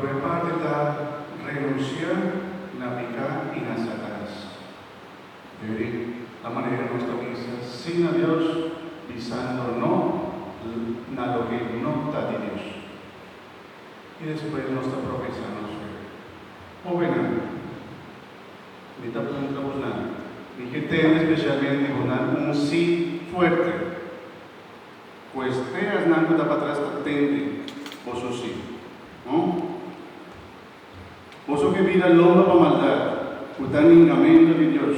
prove parte da renunciar na pecado e na Satanás. La manera de nuestra vida, sin a Dios, pisando no, na lo que no está de Dios. Y después nuestra profesión nos fue. O bueno, me está preguntando nada. Dije, especialmente un sí fuerte. Pues te has nada para atrás, atente, vos sí. ¿No? Vos que vida longa para maldad, putan engañamiento de Dios.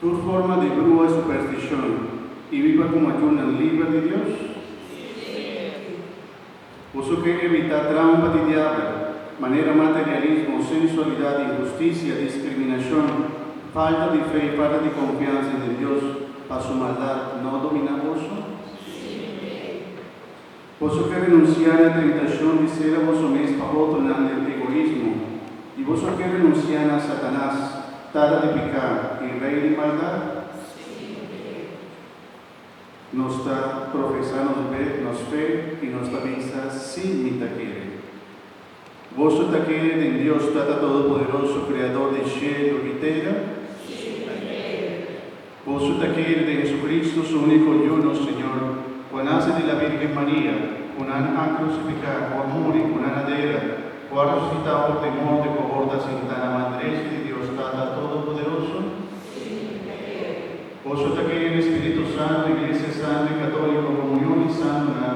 Tu forma de brúa y superstición y viva como ayuna libre de Dios. Vos que evita trampa de diablo, manera materialismo, sensualidad, injusticia, discriminación, falta de fe y falta de confianza en Dios para su maldad, ¿no domina vos? Vos que renunciar a la tentación de ser a vos mismo para otro el egoísmo, y vos que renunciar a Satanás, tara de pecar y rey de maldad, nos está profesando nos fe y nos avisa sin mi taquere. Vos taquere en Dios Tata Todopoderoso, Creador de cielo y tierra. Vos taquere de Jesucristo, su único y uno Señor, cuando nace de la Virgen María, cuando han crucificado, cuando muere, cuando han adera, cuando ha resucitado por temor de cohorta sentana madre de Dios Tata Todopoderoso. Vos taquere el Espíritu Santo, Iglesia Santa y Católica, comunión y santa,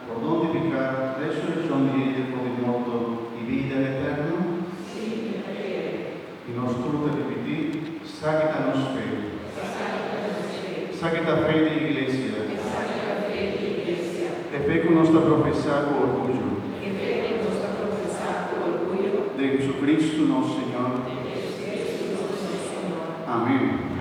por donde pecar, resurrección de ella por el muerto y vida eterna. Y nosotros te repetir, sáquetanos fe. Sáqueta fe de Iglesia. De fe con nuestra profesar orgullo. De Jesucristo nuestro Señor. Amén.